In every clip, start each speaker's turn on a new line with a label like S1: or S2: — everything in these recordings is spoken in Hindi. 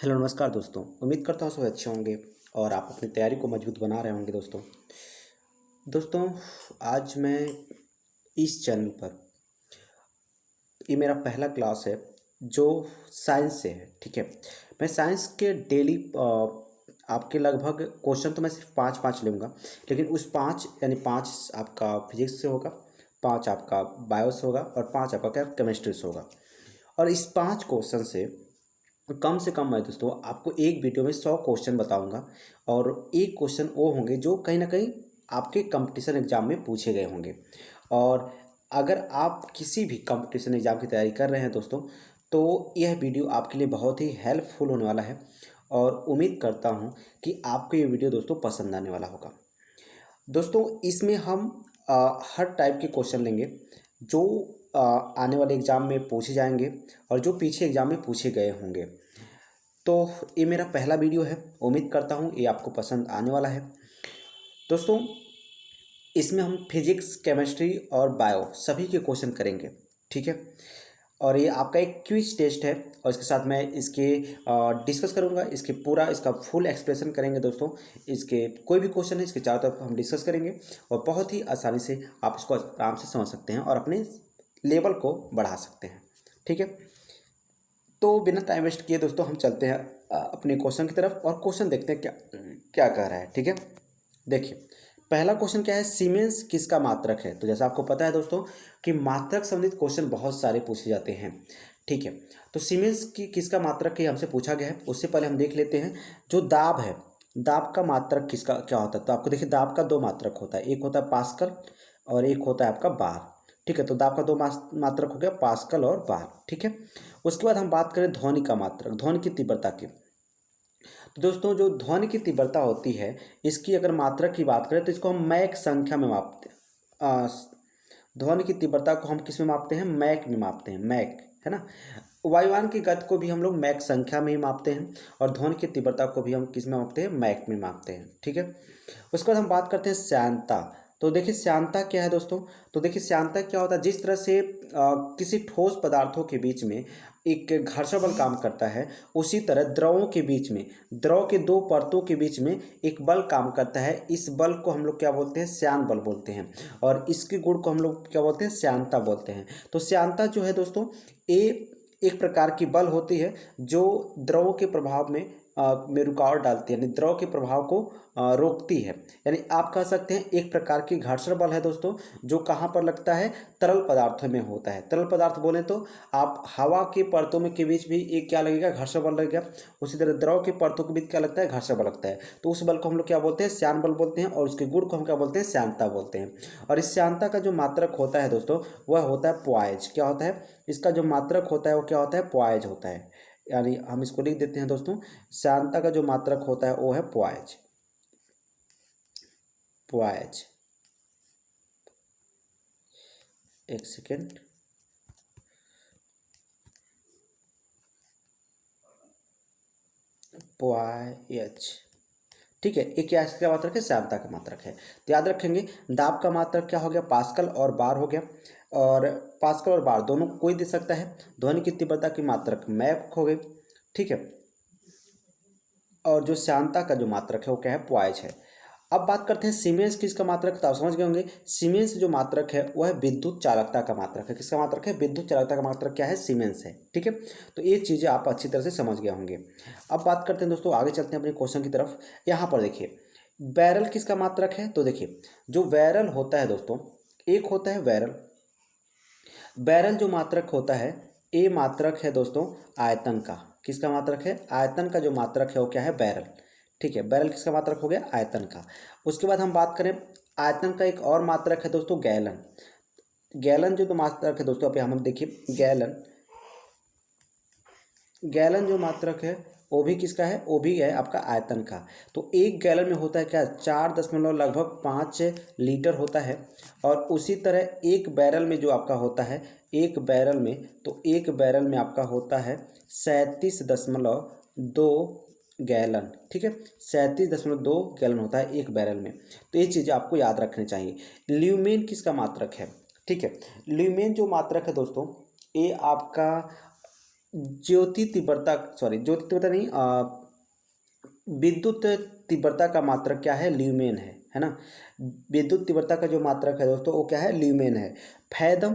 S1: हेलो नमस्कार दोस्तों। उम्मीद करता हूँ सब अच्छे होंगे और आप अपनी तैयारी को मजबूत बना रहे होंगे। दोस्तों आज मैं इस चैनल पर ये मेरा पहला क्लास है जो साइंस से है। ठीक है, मैं साइंस के डेली आपके लगभग क्वेश्चन तो मैं सिर्फ पाँच पाँच लूँगा, लेकिन उस पाँच यानी पाँच आपका फिजिक्स से होगा, पाँच आपका बायो से होगा और पाँच आपका क्या केमिस्ट्री से होगा। और इस पाँच क्वेश्चन से कम मैं दोस्तों आपको एक वीडियो में 100 क्वेश्चन बताऊंगा और एक क्वेश्चन वो होंगे जो कहीं ना कहीं आपके कंपटीशन एग्जाम में पूछे गए होंगे। और अगर आप किसी भी कंपटीशन एग्जाम की तैयारी कर रहे हैं दोस्तों, तो यह वीडियो आपके लिए बहुत ही हेल्पफुल होने वाला है और उम्मीद करता हूँ कि आपको ये वीडियो दोस्तों पसंद आने वाला होगा। दोस्तों इसमें हम हर टाइप के क्वेश्चन लेंगे जो आने वाले एग्ज़ाम में पूछे जाएंगे और जो पीछे एग्ज़ाम में पूछे गए होंगे। तो ये मेरा पहला वीडियो है, उम्मीद करता हूँ ये आपको पसंद आने वाला है। दोस्तों इसमें हम फिजिक्स, केमिस्ट्री और बायो सभी के क्वेश्चन करेंगे। ठीक है, और ये आपका एक क्विज टेस्ट है और इसके साथ मैं इसके डिस्कस करूँगा, इसका फुल एक्सप्लेनेशन करेंगे दोस्तों। इसके कोई भी क्वेश्चन है इसके चारों तरफ हम डिस्कस करेंगे और बहुत ही आसानी से आप इसको आराम से समझ सकते हैं और अपने लेवल को बढ़ा सकते हैं। ठीक है, तो बिना टाइम वेस्ट किए दोस्तों हम चलते हैं अपने क्वेश्चन की तरफ और क्वेश्चन देखते हैं क्या क्या कह रहा है। ठीक है, देखिए पहला क्वेश्चन क्या है, सीमेंस किसका मात्रक है। तो जैसा आपको पता है दोस्तों कि मात्रक संबंधित क्वेश्चन बहुत सारे पूछे जाते हैं। ठीक है, तो सीमेंस की किसका मात्रक है हमसे पूछा गया है। उससे पहले हम देख लेते हैं जो दाब है, दाब का मात्रक किसका क्या होता है। तो आपको देखिए दाब का दो मात्रक होता है, एक होता है पास्कल और एक होता है आपका बार। ठीक है, तो दाब का दो मात्रक हो गया, पास्कल और बार। ठीक है, उसके बाद हम बात करें ध्वनि का मात्रक, ध्वनि की तीव्रता की। तो दोस्तों जो ध्वनि की तीव्रता होती है इसकी अगर मात्रक की बात करें तो इसको हम मैक संख्या में मापते हैं। ध्वनि की तीव्रता को हम किस में मापते हैं, मैक में मापते हैं, मैक है ना। वायुयान की गति को भी हम लोग मैक संख्या में ही मापते हैं और ध्वनि की तीव्रता को भी हम किस में मापते हैं, मैक में मापते हैं। ठीक है, उसके बाद हम बात करते हैं श्यानता। तो देखिए श्यानता क्या है दोस्तों, तो देखिए श्यानता क्या होता है, जिस तरह से किसी ठोस पदार्थों के बीच में एक घर्षण बल काम करता है, उसी तरह द्रवों के बीच में, द्रव के दो परतों के बीच में एक बल काम करता है। इस बल को हम लोग क्या बोलते हैं, श्यान बल बोलते हैं और इसके गुण को हम लोग क्या बोलते हैं, श्यानता बोलते हैं। तो श्यानता जो है दोस्तों ये एक प्रकार की बल होती है जो द्रव के प्रभाव में रुकावट डालती है, यानी द्रव के प्रभाव को रोकती है। यानी आप कह सकते हैं एक प्रकार की घर्षण बल है दोस्तों, जो कहाँ पर लगता है, तरल पदार्थों में होता है। तरल पदार्थ बोले तो आप हवा के परतों में के बीच भी एक क्या लगेगा, घर्षण बल लगेगा। उसी तरह द्रव के परतों के बीच क्या लगता है, घर्षण बल लगता है। तो उस बल को हम लोग क्या बोलते हैं, श्यान बल बोलते हैं और उसके गुण को हम क्या बोलते हैं, श्यानता बोलते हैं। और इस श्यानता का जो मात्रक होता है दोस्तों वह होता है पॉइज। क्या होता है, इसका जो मात्रक होता है वो क्या होता है, पॉइज होता है। यानी हम इसको लिख देते हैं दोस्तों, श्यानता का जो मात्रक होता है वो है पॉइज, पॉइज। एक सेकेंड, पॉइज। ठीक है, एक क्या इसका मात्रक है, श्यानता का मात्रक है। तो याद रखेंगे दाब का मात्रक क्या हो गया, पास्कल और बार हो गया। और पास्कल और बार दोनों कोई दे सकता है। ध्वनि की तीव्रता की मात्रक मैक हो गई। ठीक है, और जो श्यानता का जो मात्रक है वो क्या है, पॉइज है। अब बात करते हैं सीमेंस किसका मात्रक, तो आप समझ गए होंगे सीमेंस जो मात्रक है वह विद्युत चालकता का मात्रक है। किसका मात्रक है, विद्युत चालकता का मात्रक क्या है, सीमेंस है। ठीक है, तो ये चीज़ें आप अच्छी तरह से समझ गए होंगे। अब बात करते हैं दोस्तों, आगे चलते हैं अपने क्वेश्चन की तरफ। यहाँ पर देखिए बैरल किसका मात्रक है, तो देखिए जो बैरल होता है दोस्तों, एक होता है बैरल। बैरल जो मात्रक होता है, ए मात्रक है दोस्तों आयतन का। किसका मात्रक है, आयतन का जो मात्रक है वो क्या है, बैरल। ठीक है, बैरल किसका मात्रक हो गया, आयतन का। उसके बाद हम बात करें आयतन का एक और मात्रक है दोस्तों, गैलन। गैलन जो तो मात्रक है दोस्तों, अब यहाँ हम देखिए गैलन, गैलन जो मात्रक है वो भी किसका है, वो भी है आपका आयतन का। तो एक गैलन में होता है क्या, 4 लगभग 5 लीटर होता है। और उसी तरह एक बैरल में जो आपका होता है, एक बैरल में, तो एक बैरल में आपका होता है 37.2 गैलन। ठीक है, 37.2 गैलन होता है एक बैरल में। तो ये चीज़ें आपको याद रखनी चाहिए। ल्यूमेन किसका मात्रक है, ठीक है, ल्यूमेन जो मात्रक है दोस्तों ये आपका ज्योति तीव्रता, सॉरी ज्योति तीव्रता नहीं, विद्युत तीव्रता का मात्रक क्या है, ल्यूमेन है ना। विद्युत तीव्रता का जो मात्रक है दोस्तों वो क्या है, ल्यूमेन है। फैदम,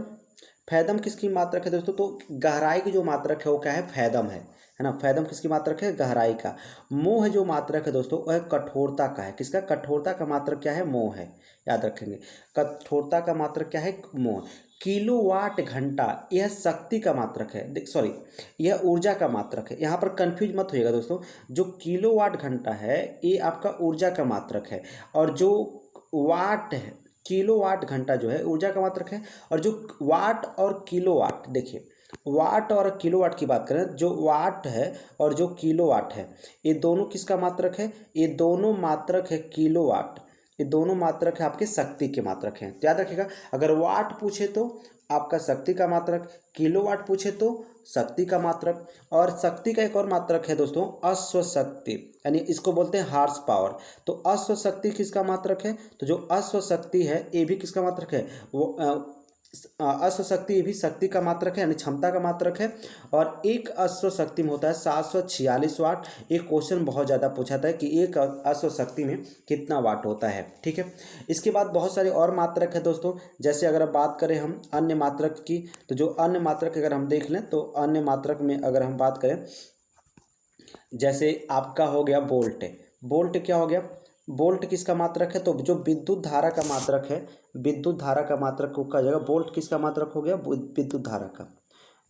S1: फैदम किसकी मात्रक है दोस्तों, तो गहराई की जो मात्रक है वो क्या है, फैदम है ना। फैदम किसकी मात्रक है, गहराई का। मोह जो मात्रक है दोस्तों वह कठोरता का है। किसका, कठोरता का मात्रक क्या है, मोह है, याद रखेंगे। कठोरता का मात्रक क्या है, मोह। किलोवाट घंटा यह शक्ति का मात्रक है, देख सॉरी यह ऊर्जा का मात्रक है। यहाँ पर कंफ्यूज मत होइएगा दोस्तों, जो किलोवाट घंटा है ये आपका ऊर्जा का मात्रक है, और जो वाट है, किलोवाट घंटा जो है ऊर्जा का मात्रक है, और जो वाट और किलोवाट, देखिए वाट और किलोवाट की बात करें, जो वाट है और जो किलोवाट है ये दोनों किसका मात्रक है, ये दोनों मात्रक है किलोवाट, ये दोनों मात्रक है आपके शक्ति के मात्रक हैं। तो याद रखिएगा, अगर वाट पूछे तो आपका शक्ति का मात्रक, किलोवाट पूछे तो शक्ति का मात्रक, और शक्ति का एक और मात्रक है दोस्तों अश्व शक्ति, यानी इसको बोलते हैं हार्स पावर। तो अश्व शक्ति किसका मात्रक है, तो जो अश्व शक्ति है ये भी किसका मात्रक है, वो अश्व शक्ति ये भी शक्ति का मात्रक है, यानी क्षमता का मात्रक है। और एक अश्व शक्ति में होता है 746 वाट। एक क्वेश्चन बहुत ज़्यादा पूछा था कि एक अश्व शक्ति में कितना वाट होता है, ठीक है। इसके बाद बहुत सारे और मात्रक है दोस्तों, जैसे अगर अब बात करें हम अन्य मात्रक की, तो जो अन्य मात्रक अगर हम देख लें तो अन्य मात्रक में अगर हम बात करें, जैसे आपका हो गया बोल्ट। बोल्ट क्या हो गया, बोल्ट किसका मात्रक है, तो जो विद्युत धारा का मात्रक है, विद्युत धारा का मात्रक को कहा जाएगा। बोल्ट किसका मात्रक हो गया, विद्युत धारा का।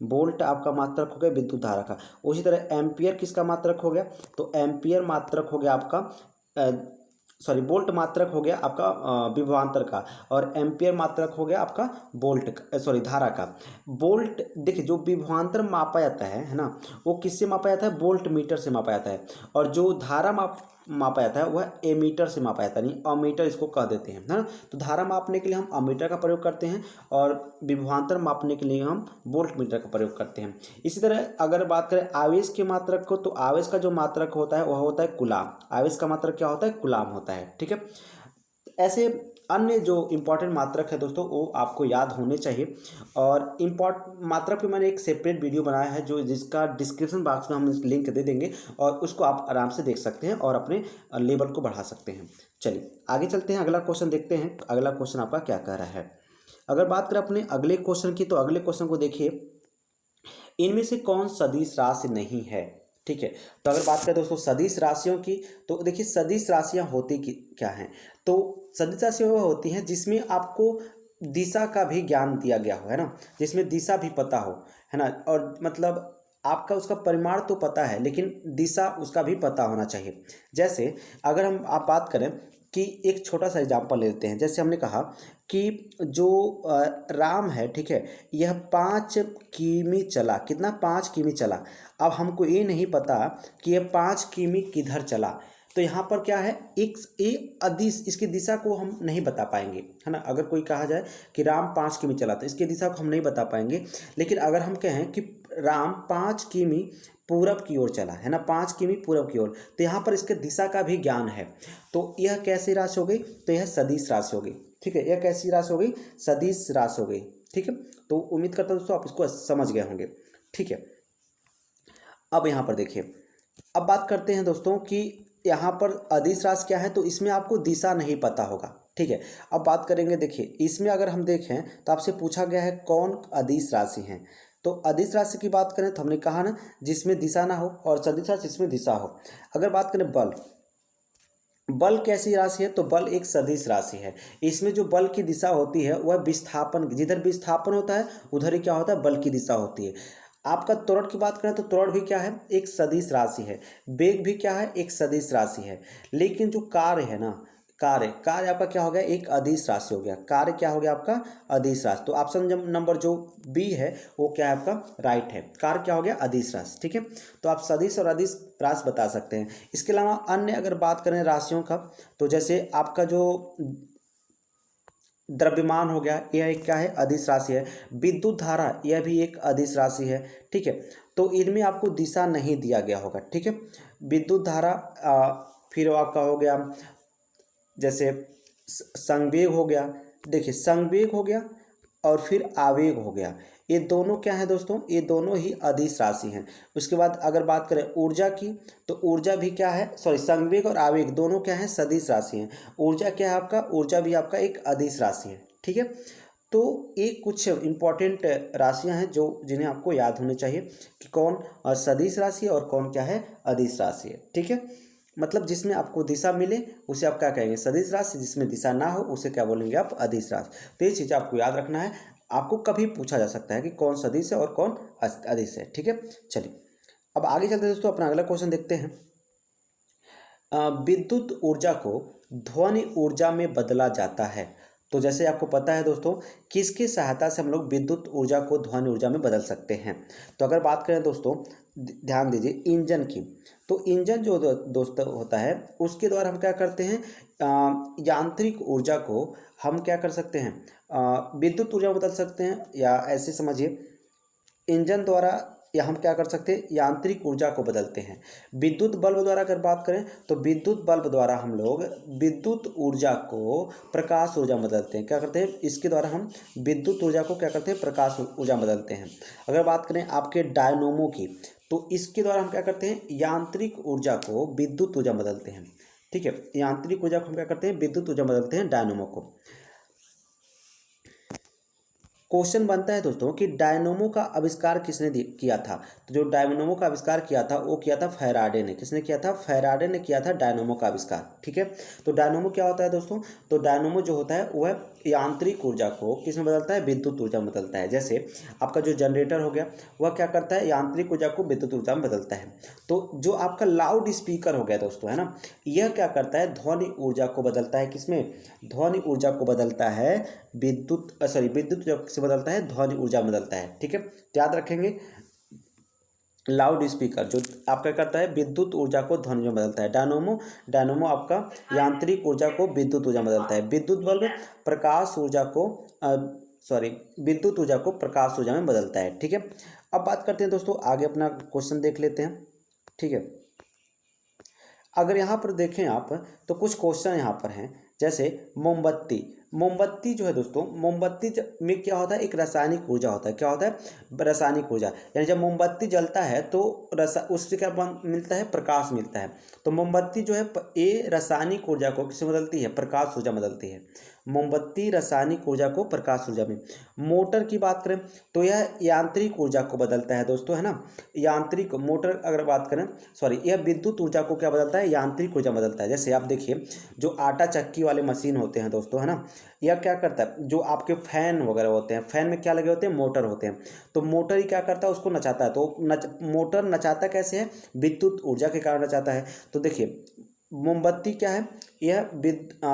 S1: बोल्ट आपका मात्रक हो गया विद्युत धारा का। उसी तरह एम्पियर किसका मात्रक हो गया, तो एम्पियर मात्रक हो गया आपका सॉरी बोल्ट मात्रक हो गया आपका विभवांतर का, और एम्पियर मात्रक हो गया आपका बोल्ट सॉरी धारा का। बोल्ट देखिए जो विभवांतर मापा जाता है ना, वो किससे मापा जाता है, बोल्ट मीटर से मापा जाता है। और जो धारा मापा जाता है वह एमीटर से मापा जाता है, नहीं अमीटर इसको कह देते हैं, है ना। तो धारा मापने के लिए हम अमीटर का प्रयोग करते हैं, और विभवांतर मापने के लिए हम वोल्ट मीटर का प्रयोग करते हैं। इसी तरह अगर बात करें आवेश के मात्रक को, तो आवेश का जो मात्रक होता है वह होता है कूलाम। आवेश का मात्रक क्या होता है, कूलाम होता है, ठीक है। ऐसे अन्य जो इम्पॉर्टेंट मात्रक है दोस्तों वो आपको याद होने चाहिए। और मात्रक पे मैंने एक सेपरेट वीडियो बनाया है जो जिसका डिस्क्रिप्शन बॉक्स में हम लिंक दे देंगे, और उसको आप आराम से देख सकते हैं और अपने लेवल को बढ़ा सकते हैं। चलिए आगे चलते हैं, अगला क्वेश्चन देखते हैं। अगला क्वेश्चन आपका क्या कह रहा है। अगर बात करें अपने अगले क्वेश्चन की, तो अगले क्वेश्चन को देखिए, इनमें से कौन सदिश राशि नहीं है, ठीक है। तो अगर बात करें दोस्तों सदिश राशियों की, तो देखिए सदिश राशियां होती क्या हैं, तो सदिश राशियां वह होती हैं जिसमें आपको दिशा का भी ज्ञान दिया गया हो, है ना, जिसमें दिशा भी पता हो, है ना। और मतलब आपका उसका परिमाण तो पता है लेकिन दिशा उसका भी पता होना चाहिए। जैसे अगर आप बात करें कि एक छोटा सा एग्जाम्पल लेते हैं, जैसे हमने कहा कि जो राम है, ठीक है, यह 5 किमी चला, कितना 5 किमी चला। अब हमको ये नहीं पता कि यह 5 किमी किधर चला, तो यहाँ पर क्या है, एक अदिश, इसकी दिशा को हम नहीं बता पाएंगे, है ना। अगर कोई कहा जाए कि राम 5 किमी चला तो इसकी दिशा को हम नहीं बता पाएंगे। लेकिन अगर हम कहें कि राम 5 किमी पूरब की ओर चला, है ना, 5 किमी पूरब की ओर, तो यहाँ पर इसके दिशा का भी ज्ञान है। तो यह कैसी राशि हो गई, तो यह सदिश राशि हो गई, ठीक है। यह कैसी राशि हो गई, सदिश राशि हो गई, ठीक है। तो उम्मीद करता हूँ दोस्तों आप इसको समझ गए होंगे, ठीक है। अब यहाँ पर देखिए, अब बात करते हैं दोस्तों कि यहाँ पर अदिश राशि क्या है, तो इसमें आपको दिशा नहीं पता होगा, ठीक है। अब बात करेंगे, देखिए इसमें अगर हम देखें तो आपसे पूछा गया है कौन अदिश राशि हैं। तो अदिश राशि की बात करें तो हमने कहा ना जिसमें दिशा ना हो, और सदिश राशि जिसमें दिशा हो। अगर बात करें बल, बल कैसी राशि है, तो बल एक सदिश राशि है। इसमें जो बल की दिशा होती है वह विस्थापन, जिधर विस्थापन होता है उधर ही क्या होता है, बल की दिशा होती है। आपका त्वरण की बात करें तो त्वरण भी क्या है, एक सदिश राशि है। वेग भी क्या है, एक सदिश राशि है। लेकिन जो कार्य है ना, कार्य कार्य आपका क्या हो गया, एक अदिश राशि हो गया। कार्य क्या हो गया आपका, अदिश राशि। तो ऑप्शन नंबर जो बी है वो क्या है आपका, राइट है। कार्य क्या हो गया, अदिश राशि, ठीक है। तो आप सदिश और अदिश राशि बता सकते हैं। इसके अलावा अन्य अगर बात करें राशियों का, तो जैसे आपका जो द्रव्यमान हो गया, यह एक क्या है, अदिश राशि है। विद्युत धारा यह भी एक अदिश राशि है, ठीक है। तो इनमें आपको दिशा नहीं दिया गया होगा, ठीक है। विद्युत धारा फिर आपका हो गया जैसे संवेग हो गया, देखिए संवेग हो गया और फिर आवेग हो गया। ये दोनों क्या है दोस्तों, ये दोनों ही अदिश राशि हैं। उसके बाद अगर बात करें ऊर्जा की, तो ऊर्जा भी क्या है, सॉरी, संवेग और आवेग दोनों क्या है, सदिश राशि हैं। ऊर्जा क्या है आपका, ऊर्जा भी आपका एक अदिश राशि है। ठीक है, तो ये कुछ इंपॉर्टेंट राशियां हैं जो जिन्हें आपको याद होने चाहिए कि कौन सदिश राशि है और कौन क्या है, अदिश राशि है। ठीक है, मतलब जिसमें आपको दिशा मिले उसे आप क्या कहेंगे, सदिश राशि, जिसमें दिशा ना हो उसे क्या बोलेंगे आप, अदिश राशि। तो ये चीज़ आपको याद रखना है, आपको कभी पूछा जा सकता है कि कौन सदिश है और कौन अदिश है। ठीक है, चलिए अब आगे चलते हैं दोस्तों, अपना अगला क्वेश्चन देखते हैं। विद्युत ऊर्जा को ध्वनि ऊर्जा में बदला जाता है। तो जैसे आपको पता है दोस्तों, किसकी सहायता से हम लोग विद्युत ऊर्जा को ध्वनि ऊर्जा में बदल सकते हैं। तो अगर बात करें दोस्तों, ध्यान दीजिए इंजन की। तो इंजन जो दोस्तों होता है उसके द्वारा हम क्या करते हैं, यांत्रिक ऊर्जा को हम क्या कर सकते हैं, विद्युत ऊर्जा में बदल सकते हैं, या ऐसे समझिए इंजन द्वारा, या हम क्या कर सकते हैं, यांत्रिक ऊर्जा को बदलते हैं। विद्युत बल्ब द्वारा अगर बात करें तो विद्युत बल्ब द्वारा हम लोग विद्युत ऊर्जा को प्रकाश ऊर्जा में बदलते हैं। क्या करते हैं, इसके द्वारा हम विद्युत ऊर्जा को क्या करते हैं, प्रकाश ऊर्जा में बदलते हैं। अगर बात करें आपके डायनोमो की, तो इसके द्वारा हम क्या करते हैं, यांत्रिक ऊर्जा को विद्युत ऊर्जा में बदलते हैं। ठीक है, यांत्रिक ऊर्जा को हम क्या करते हैं, विद्युत ऊर्जा में बदलते हैं डायनोमो को। क्वेश्चन बनता है दोस्तों कि डायनोमो का आविष्कार किसने किया था। तो जो डायनोमो का आविष्कार किया था वो किया था फैराडे ने। किसने किया था, फैराडे ने किया था डायनोमो का आविष्कार। ठीक है, तो डायनोमो क्या होता है दोस्तों, तो डायनोमो जो होता है वह यांत्रिक ऊर्जा को किस में बदलता है, विद्युत ऊर्जा में बदलता है। जैसे आपका जो जनरेटर हो गया वह क्या करता है, यांत्रिक ऊर्जा को विद्युत ऊर्जा में बदलता है। तो जो आपका लाउड स्पीकर हो गया दोस्तों, है ना, यह क्या करता है, ध्वनि ऊर्जा को बदलता है। किसमें, ध्वनि ऊर्जा को बदलता है विद्युत ऊर्जा से बदलता है, ध्वनि ऊर्जा बदलता है। ठीक है, याद रखेंगे, लाउड स्पीकर जो आपका करता है विद्युत ऊर्जा को ध्वनि में बदलता है। डायनोमो आपका यांत्रिक ऊर्जा को विद्युत ऊर्जा में बदलता है। विद्युत बल्ब प्रकाश ऊर्जा को विद्युत ऊर्जा को प्रकाश ऊर्जा में बदलता है। ठीक है, अब बात करते हैं दोस्तों, आगे अपना क्वेश्चन देख लेते हैं। ठीक है, अगर यहाँ पर देखें आप तो कुछ क्वेश्चन यहाँ पर हैं। जैसे मोमबत्ती जो है दोस्तों, मोमबत्ती में क्या होता है, एक रासायनिक ऊर्जा होता है। क्या होता है, रासायनिक ऊर्जा, यानी जब मोमबत्ती जलता है तो उससे क्या मिलता है, प्रकाश मिलता है। तो मोमबत्ती जो है ये रासायनिक ऊर्जा को किसमें बदलती है, प्रकाश ऊर्जा बदलती है। मोमबत्ती रासायनिक ऊर्जा को प्रकाश ऊर्जा में। मोटर की बात करें तो यह यांत्रिक ऊर्जा को बदलता है दोस्तों, है ना, यांत्रिक मोटर अगर बात करें, सॉरी, यह विद्युत ऊर्जा को क्या बदलता है, यांत्रिक ऊर्जा बदलता है। जैसे आप देखिए जो आटा चक्की वाले मशीन होते हैं दोस्तों, है ना, यह क्या करता है, जो आपके फैन वगैरह होते हैं, फैन में क्या लगे होते हैं, मोटर होते हैं। तो मोटर ही क्या करता है, उसको नचाता है। तो मोटर नचाता कैसे है, विद्युत ऊर्जा के कारण नचाता है। तो देखिए मोमबत्ती क्या है, यह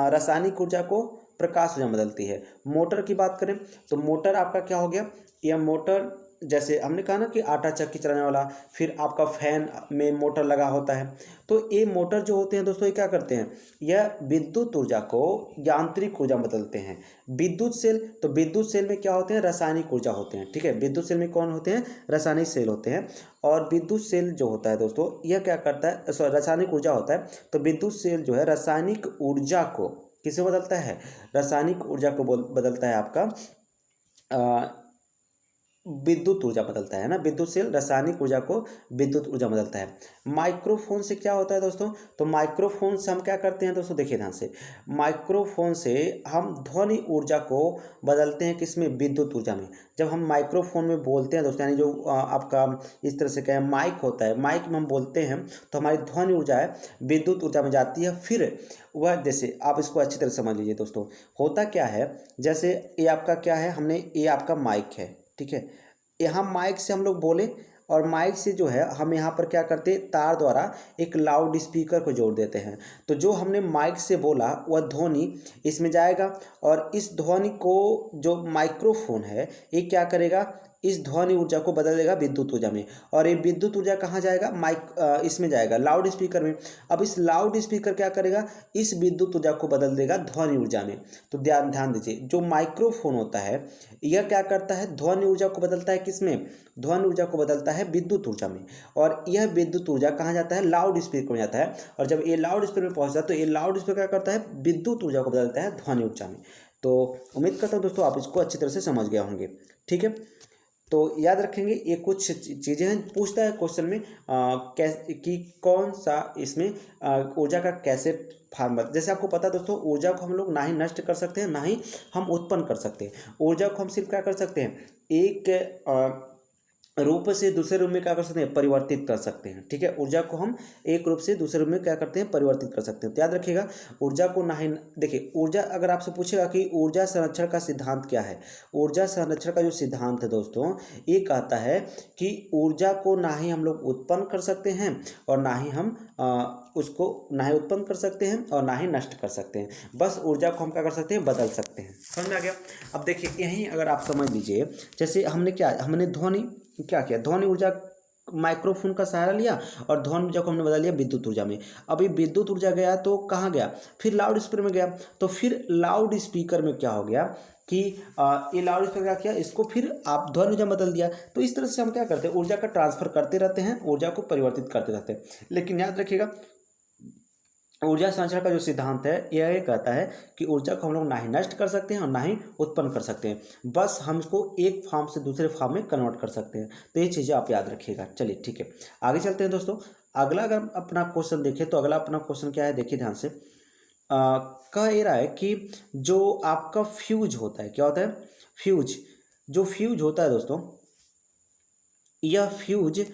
S1: रासायनिक ऊर्जा को प्रकाश ऊर्जा बदलती है। मोटर की बात करें तो मोटर आपका क्या हो गया, यह मोटर जैसे हमने कहा ना कि आटा चक्की चलाने वाला, फिर आपका फैन में मोटर लगा होता है। तो ये मोटर जो होते हैं दोस्तों, ये क्या करते हैं, यह विद्युत ऊर्जा को यांत्रिक ऊर्जा बदलते हैं। विद्युत सेल, तो विद्युत सेल में क्या होते हैं, रासायनिक ऊर्जा होते हैं। ठीक है, विद्युत सेल में कौन होते हैं, रासायनिक सेल होते हैं। और विद्युत सेल जो होता है दोस्तों, यह क्या करता है, सॉरी, रासायनिक ऊर्जा होता है। तो विद्युत सेल जो है रासायनिक ऊर्जा को किसे बदलता है, रासायनिक ऊर्जा को बदलता है आपका विद्युत ऊर्जा बदलता है ना। विद्युत सेल रासायनिक ऊर्जा को विद्युत ऊर्जा बदलता है। माइक्रोफोन से क्या होता है दोस्तों, तो माइक्रोफोन से हम क्या करते हैं दोस्तों, देखिए ध्यान से, माइक्रोफोन से हम ध्वनि ऊर्जा को बदलते हैं किसमें, विद्युत ऊर्जा में। जब हम माइक्रोफोन में बोलते हैं दोस्तों, यानी जो आपका इस तरह से क्या है, माइक होता है, माइक में हम बोलते हैं तो हमारी ध्वनि ऊर्जा है विद्युत ऊर्जा में जाती है। फिर वह, जैसे आप इसको अच्छी तरह समझ लीजिए दोस्तों, होता क्या है, जैसे ये आपका क्या है, हमने ये आपका माइक है, ठीक है, यहाँ माइक से हम लोग बोले और माइक से जो है हम यहाँ पर क्या करते हैं, तार द्वारा एक लाउड स्पीकर को जोड़ देते हैं। तो जो हमने माइक से बोला वह ध्वनि इसमें जाएगा और इस ध्वनि को जो माइक्रोफोन है ये क्या करेगा, इस ध्वनि ऊर्जा को बदल देगा विद्युत ऊर्जा में। और ये विद्युत ऊर्जा कहाँ जाएगा, इसमें जाएगा, लाउड स्पीकर में। अब इस लाउड स्पीकर क्या करेगा, इस विद्युत ऊर्जा को बदल देगा ध्वनि ऊर्जा में। तो ध्यान दीजिए, जो माइक्रोफोन होता है यह क्या करता है, ध्वनि ऊर्जा को बदलता है किसमें, ध्वनि ऊर्जा को बदलता है विद्युत ऊर्जा में। और यह विद्युत ऊर्जा कहाँ जाता है, लाउड स्पीकर में जाता है। और जब ये लाउड स्पीकर में पहुँचता है तो ये लाउड स्पीकर क्या करता है, विद्युत ऊर्जा को बदलता है ध्वनि ऊर्जा में। तो उम्मीद करता हूँ दोस्तों आप इसको अच्छी तरह से समझ गए होंगे। ठीक है, तो याद रखेंगे ये कुछ चीज़ें हैं। पूछता है क्वेश्चन में कैसे कि कौन सा इसमें ऊर्जा का कैसे फार्मूला। जैसे आपको पता है दोस्तों, ऊर्जा को हम लोग ना ही नष्ट कर सकते हैं ना ही हम उत्पन्न कर सकते हैं। ऊर्जा को हम सिर्फ क्या कर सकते हैं, एक रूप से दूसरे रूप में क्या कर सकते हैं, परिवर्तित कर सकते हैं। ठीक है, ऊर्जा को हम एक रूप से दूसरे रूप में क्या करते हैं, परिवर्तित कर सकते हैं। तो याद रखिएगा, ऊर्जा को ना ही, देखिए ऊर्जा अगर आपसे पूछेगा कि ऊर्जा संरक्षण का सिद्धांत क्या है, ऊर्जा संरक्षण का जो सिद्धांत है दोस्तों, ये कहता है कि ऊर्जा को ना ही हम लोग उत्पन्न कर सकते हैं और ना ही हम उसको ना ही उत्पन्न कर सकते हैं और ना ही नष्ट कर सकते हैं। बस ऊर्जा को हम क्या कर सकते हैं, बदल सकते हैं। समझ में आ गया। अब देखिए यहीं अगर आप समझ लीजिए, जैसे हमने ध्वनि क्या किया, ध्वनि ऊर्जा माइक्रोफोन का सहारा लिया और ध्वनि ऊर्जा को हमने बदल लिया विद्युत ऊर्जा में। अब ये विद्युत ऊर्जा गया तो कहाँ गया, फिर लाउड स्पीकर में गया। तो फिर लाउड स्पीकर में क्या हो गया कि ये लाउड स्पीकर क्या किया, इसको फिर आप ध्वनि ऊर्जा बदल दिया। तो इस तरह से हम क्या करते हैं, ऊर्जा का ट्रांसफर करते रहते हैं, ऊर्जा को परिवर्तित करते रहते हैं। लेकिन याद रखिएगा, ऊर्जा संरक्षण का जो सिद्धांत है यह कहता है कि ऊर्जा को हम लोग ना ही नष्ट कर सकते हैं और ना ही उत्पन्न कर सकते हैं। बस हम इसको एक फॉर्म से दूसरे फॉर्म में कन्वर्ट कर सकते हैं। तो ये चीज़ें आप याद रखिएगा। चलिए ठीक है, आगे चलते हैं दोस्तों। अगला अगर अपना क्वेश्चन देखें तो अगला अपना क्वेश्चन क्या है, देखिए ध्यान से। कह ये रहा है कि जो आपका फ्यूज होता है, क्या होता है, फ्यूज, जो फ्यूज होता है दोस्तों, यह फ्यूज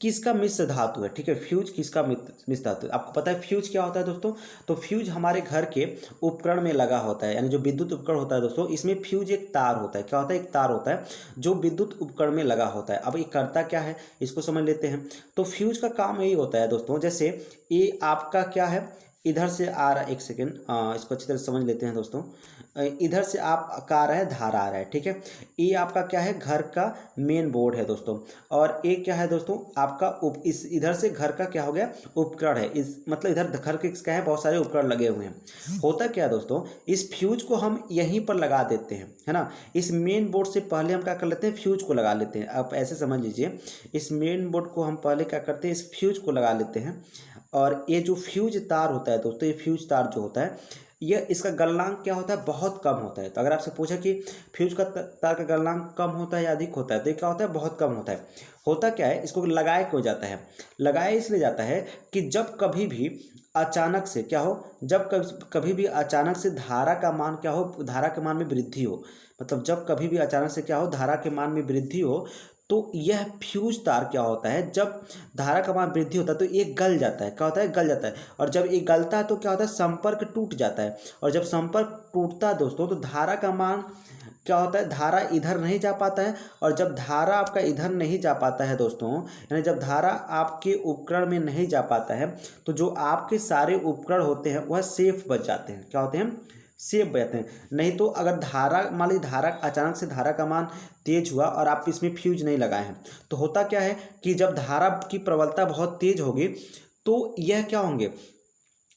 S1: किसका मिश्र धातु है। ठीक है, फ्यूज किसका मिश्र धातु है। आपको पता है फ्यूज क्या होता है दोस्तों, तो फ्यूज हमारे घर के उपकरण में लगा होता है, यानी जो विद्युत उपकरण होता है दोस्तों, इसमें फ्यूज एक तार होता है। क्या होता है, एक तार होता है जो विद्युत उपकरण में लगा होता है। अब ये करता क्या है, इसको समझ लेते हैं। तो फ्यूज का काम यही होता है दोस्तों, जैसे ये आपका क्या है, इधर से आ रहा है, एक सेकेंड इसको अच्छी तरह समझ लेते हैं दोस्तों। इधर से आप का आ रहा है, धारा आ रहा है। ठीक है, ये आपका क्या है, घर का मेन बोर्ड है दोस्तों। और ये क्या है दोस्तों, आपका इस इधर से घर का क्या हो गया, उपकरण है। इस मतलब इधर घर के क्या है, बहुत सारे उपकरण लगे हुए हैं। होता क्या है दोस्तों, इस फ्यूज को हम यहीं पर लगा देते हैं, है ना। इस मेन बोर्ड से पहले हम क्या कर लेते हैं, फ्यूज को लगा लेते हैं। आप ऐसे समझ लीजिए, इस मेन बोर्ड को हम पहले क्या करते हैं, इस फ्यूज को लगा लेते हैं। और ये जो फ्यूज तार होता है दोस्तों, ये फ्यूज तार जो होता है, यह इसका गलनांक क्या होता है, बहुत कम होता है। तो अगर आपसे पूछा कि फ्यूज का तार का गलनांक कम होता है या अधिक होता है, तो ये क्या होता है, बहुत कम होता है। होता क्या है, इसको लगाया क्यों जाता है, लगाया इसलिए जाता है कि जब कभी भी अचानक से क्या हो, जब कभी भी अचानक से धारा का मान क्या हो, धारा के मान में वृद्धि हो, मतलब जब कभी भी अचानक से क्या हो, धारा के मान में वृद्धि हो, तो यह फ्यूज तार क्या होता है, जब धारा का मान वृद्धि होता है तो ये गल जाता है। क्या होता है, गल जाता है। और जब ये गलता है तो क्या होता है, संपर्क टूट जाता है। और जब संपर्क टूटता है दोस्तों, तो धारा का मान क्या होता है, धारा इधर नहीं जा पाता है। और जब धारा आपका इधर नहीं जा पाता है दोस्तों, यानी जब धारा आपके उपकरण में नहीं जा पाता है, तो जो आपके सारे उपकरण होते हैं वह सेफ बच जाते हैं। क्या होते हैं, सेफ बच जाते हैं। नहीं तो अगर धारा, मान लीजिए धारा अचानक से धारा का मान तेज हुआ और आप इसमें फ्यूज नहीं लगाए हैं, तो होता क्या है कि जब धारा की प्रबलता बहुत तेज होगी तो यह क्या होंगे,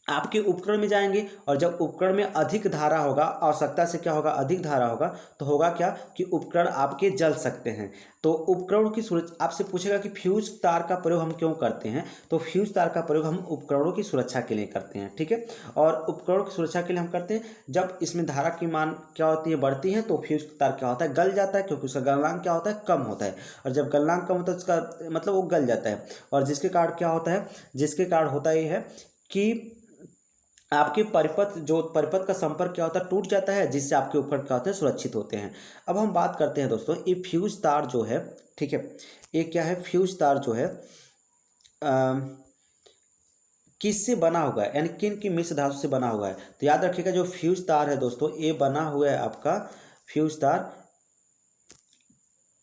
S1: आपके उपकरण में जाएंगे। और जब उपकरण में अधिक धारा होगा, आवश्यकता से क्या होगा, अधिक धारा होगा, तो होगा क्या कि उपकरण आपके जल सकते हैं। तो उपकरणों की सुरक्षा, आपसे पूछेगा कि फ्यूज तार का प्रयोग हम क्यों करते हैं, तो फ्यूज तार का प्रयोग हम उपकरणों की सुरक्षा के लिए करते हैं। ठीक है, और उपकरणों की सुरक्षा के लिए हम करते हैं, जब इसमें धारा की मान क्या होती है, बढ़ती है, तो फ्यूज तार क्या होता है, गल जाता है, क्योंकि उसका गलनांक क्या होता है, कम होता है। और जब गलनांक कम होता है उसका मतलब वो गल जाता है। और जिसके कारण क्या होता है, जिसके कारण होता ये है कि आपके परिपथ का संपर्क क्या होता है, टूट जाता है, जिससे आपके उपकरण क्या होते हैं, सुरक्षित होते हैं। अब हम बात करते हैं दोस्तों, ये फ्यूज तार जो है, ठीक है, ये क्या है, फ्यूज तार जो है किससे बना हुआ है, यानी किन की मिश्र धातु से बना हुआ है। तो याद रखिएगा, जो फ्यूज तार है दोस्तों, ये बना हुआ है आपका फ्यूज तार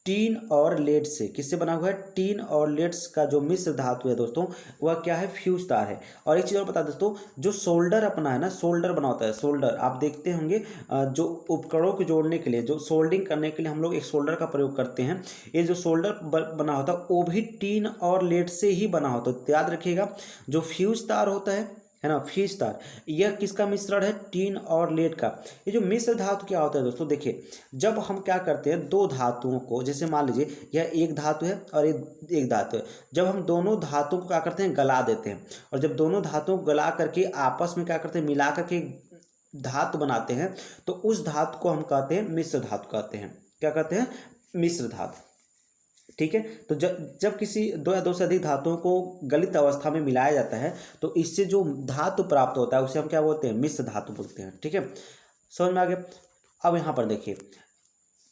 S1: टीन और लेड से। किससे बना हुआ है, टीन और लेड्स का जो मिश्र धातु है दोस्तों, वह क्या है, फ्यूज तार है। और एक चीज़ और बता दोस्तों, जो सोल्डर अपना है ना, सोल्डर बना होता है, सोल्डर आप देखते होंगे, जो उपकरणों को जोड़ने के लिए, जो सोल्डिंग करने के लिए हम लोग एक सोल्डर का प्रयोग करते हैं। ये जो सोल्डर बना होता है वो भी टीन और लेड से ही बना होता है। तो याद रखिएगा, जो फ्यूज तार होता है ना, फ्यूज तार, यह किसका मिश्रण है, टीन और लेड का। ये जो मिश्र धातु क्या होता है दोस्तों, देखिए जब हम क्या करते हैं, दो धातुओं को, जैसे मान लीजिए यह एक धातु है और एक धातु है, जब हम दोनों धातुओं को क्या करते हैं, गला देते हैं। और जब दोनों धातुओं को गला करके आपस में क्या करते हैं, मिला करके धातु बनाते हैं, तो उस धातु को हम कहते हैं मिश्र धातु कहते हैं। क्या कहते हैं, मिश्र धातु। ठीक है, तो जब किसी दो या दो से अधिक धातुओं को गलित अवस्था में मिलाया जाता है तो इससे जो धातु प्राप्त होता है उसे हम क्या बोलते हैं, मिश्र धातु बोलते हैं। ठीक है, समझ में आ गया। अब यहाँ पर देखिए,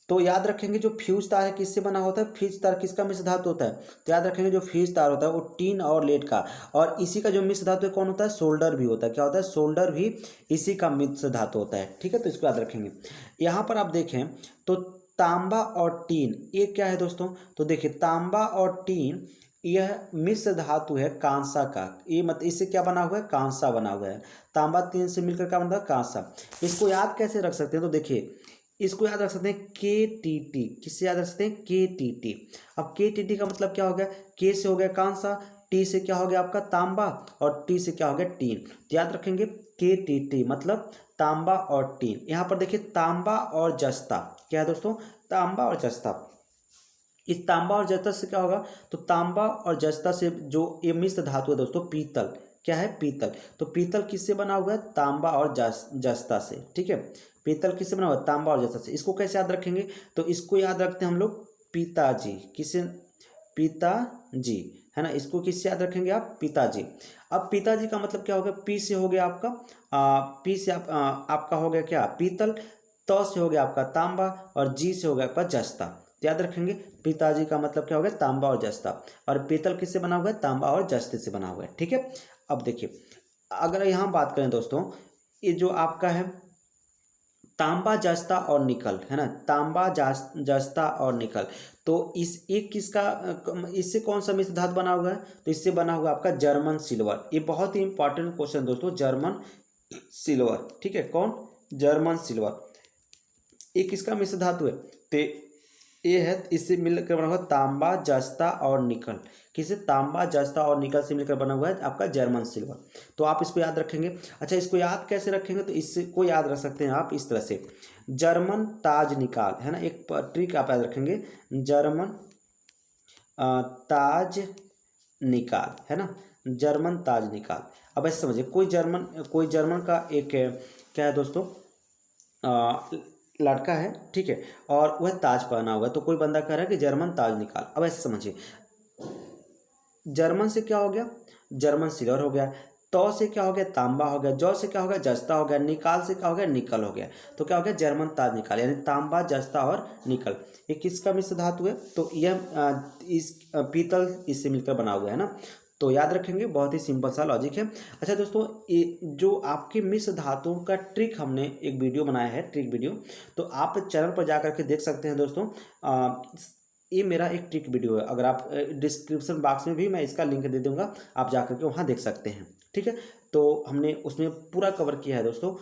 S1: तो याद रखेंगे जो फ्यूज तार है किससे बना होता है, फ्यूज तार किसका मिश्र धातु होता है, तो याद रखेंगे जो फ्यूज तार होता है वो टीन और लेड का, और इसी का जो मिश्र धातु है कौन होता है, सोल्डर भी होता है। क्या होता है, सोल्डर भी इसी का मिश्र धातु होता है। ठीक है, तो इसको याद रखेंगे। यहाँ पर आप देखें तो तांबा और टीन ये क्या है दोस्तों, तो देखिए तांबा और टीन यह मिश्र धातु है कांसा का। ये मतलब इससे क्या बना हुआ है, कांसा बना हुआ है। तांबा टीन से मिलकर क्या बनता है, कांसा। इसको याद कैसे रख सकते हैं, तो देखिए इसको याद रख सकते हैं के टी टी। किससे याद रख सकते हैं, के टी टी। अब के टी टी का मतलब क्या हो गया, के से हो गया कांसा, टी से क्या हो गया आपका तांबा, और टी से क्या हो गया टीन। तो याद रखेंगे के टी टी मतलब तांबा और टीन। यहाँ पर देखिए तांबा और जस्ता क्या है दोस्तों, तांबा और जस्ता। इस तांबा और जस्ता से क्या होगा, तो तांबा और जस्ता से जो ये मिश्र धातु है दोस्तों, पीतल क्या है, पीतल। तो पीतल किससे बना हुआ है, तांबा और जस्ता से। ठीक है, पीतल किससे बना हुआ है, तांबा और जस्ता से। इसको कैसे याद रखेंगे, तो इसको याद रखते हैं हम लोग पिताजी। किससे, पिताजी है ना। इसको किससे याद रखेंगे आप, पिताजी। अब पिताजी का मतलब क्या हो गया, पी से हो गया आपका पी से आपका हो गया क्या, पीतल। तो से हो गया आपका तांबा, और जी से हो गया आपका जस्ता। तो याद रखेंगे पिताजी का मतलब क्या हो गया, तांबा और जस्ता। और पीतल किससे बना हुआ है, तांबा और जस्ते से बना हुआ है। ठीक है, अब देखिए अगर यहाँ बात करें दोस्तों, ये जो आपका है तांबा जस्ता और निकल है ना, तांबा जस्ता और निकल। तो इस एक किसका, इससे कौन सा मिश्र धातु बना हुआ है, तो इससे बना हुआ आपका जर्मन सिल्वर। ये बहुत ही इंपॉर्टेंट क्वेश्चन दोस्तों, जर्मन सिल्वर। ठीक है, कौन, जर्मन सिल्वर। ये किसका मिश्र धातु है, तो ये है, इससे मिलकर बना हुआ तांबा जस्ता और निकल। किसे, तांबा जस्ता और निकल से मिलकर बना हुआ है आपका जर्मन सिल्वर। तो आप इसको याद रखेंगे। अच्छा, इसको याद कैसे रखेंगे, तो इसको याद रख सकते हैं आप इस तरह से, जर्मन ताज निकाल है ना, एक ट्रिक आप याद रखेंगे, जर्मन ताज निकाल है ना, जर्मन ताज निकाल। अब ऐसे समझिए कोई जर्मन का एक क्या है दोस्तों, लड़का है। ठीक है, और वह ताज पहना हुआ है, तो कोई बंदा कह रहा है कि जर्मन ताज निकाल। अब ऐसे समझिए, जर्मन से क्या हो गया, जर्मन सिल्वर हो गया। तो से क्या हो गया, तांबा हो गया। जौ से क्या हो गया, जस्ता हो गया। निकाल से क्या हो गया, निकल हो गया। तो क्या हो गया, जर्मन ताज निकाल, यानी तांबा जस्ता और निकल। ये किसका मिश्र धातु है, तो यह इस पीतल इससे मिलकर बना हुआ है ना। तो याद रखेंगे, बहुत ही सिंपल सा लॉजिक है। अच्छा दोस्तों, ये जो आपके मिश्र धातुओं का ट्रिक हमने एक वीडियो बनाया है, ट्रिक वीडियो, तो आप चैनल पर जा करके देख सकते हैं दोस्तों। ये मेरा एक ट्रिक वीडियो है, अगर आप डिस्क्रिप्शन बॉक्स में भी मैं इसका लिंक दे दूंगा, आप जा करके वहाँ देख सकते हैं। ठीक है, तो हमने उसमें पूरा कवर किया है दोस्तों,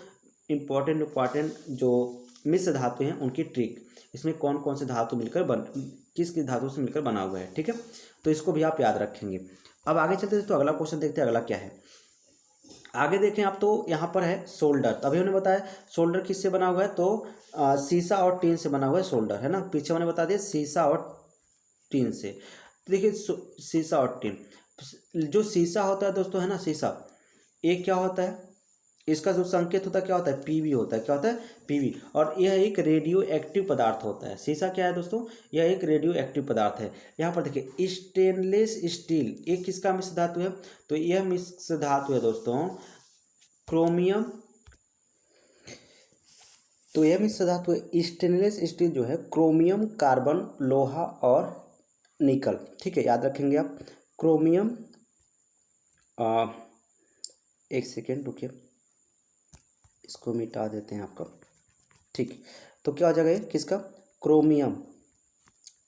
S1: इम्पॉर्टेंट जो मिश्र धातु हैं उनकी ट्रिक, इसमें कौन कौन से धातु मिलकर किस किस धातु से मिलकर बना हुआ है। ठीक है, तो इसको भी आप याद रखेंगे। अब आगे चलते हैं, तो अगला क्वेश्चन देखते हैं, अगला क्या है। आगे देखें आप, तो यहाँ पर है शोल्डर। तभी हमने बताया शोल्डर किससे बना हुआ है, तो शीशा और टीन से बना हुआ है शोल्डर है ना। पीछे मैंने बता दिया शीशा और टीन से। तो देखिए शीशा और टीन, जो शीशा होता है दोस्तों है ना, शीशा, एक क्या होता है, इसका जो संकेत होता है क्या होता है, पीवी होता है। क्या होता है, पीवी। और यह एक रेडियो एक्टिव पदार्थ होता है। शीशा क्या है दोस्तों, यह एक रेडियो एक्टिव पदार्थ है। यहाँ पर देखिए स्टेनलेस स्टील, एक किसका मिश्र धातु है, तो यह मिश्र धातु है दोस्तों क्रोमियम। तो यह मिश्र धातु है स्टेनलेस स्टील जो है क्रोमियम, कार्बन, लोहा और निकल। ठीक है, याद रखेंगे आप, क्रोमियम। एक सेकेंड रुकिए, इसको मिटा देते हैं आपका। ठीक, तो क्या हो जाएगा ये किसका, क्रोमियम,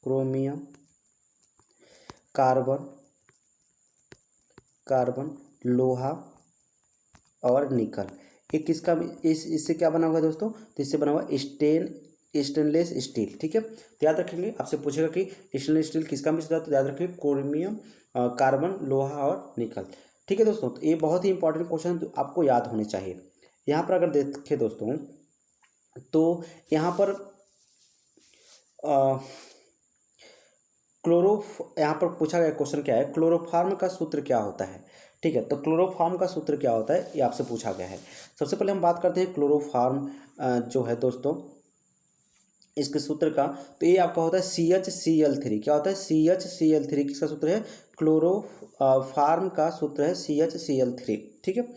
S1: क्रोमियम, कार्बन, लोहा और निकल। ये किसका, इससे क्या बना हुआ है दोस्तों, तो इससे बना हुआ स्टेनलेस स्टील। ठीक है, तो याद रखेंगे, आपसे पूछेगा कि स्टेनलेस स्टील किसका मिश्र धातु, तो याद रखेंगे क्रोमियम, कार्बन, लोहा और निकल। ठीक है दोस्तों, तो ये बहुत ही इंपॉर्टेंट क्वेश्चन तो आपको याद होने चाहिए। यहाँ पर अगर देखें दोस्तों, तो यहाँ पर यहाँ पर पूछा गया क्वेश्चन क्या है, क्लोरोफॉर्म का सूत्र क्या होता है। ठीक है, तो क्लोरोफॉर्म का सूत्र क्या होता है ये आपसे पूछा गया है। सबसे पहले हम बात करते हैं क्लोरोफॉर्म जो है दोस्तों, इसके सूत्र का, तो ये आपका होता है CHCl3। क्या होता है? CHCl3 किसका सूत्र है? क्लोरो फार्म का सूत्र है CHCl3। ठीक है,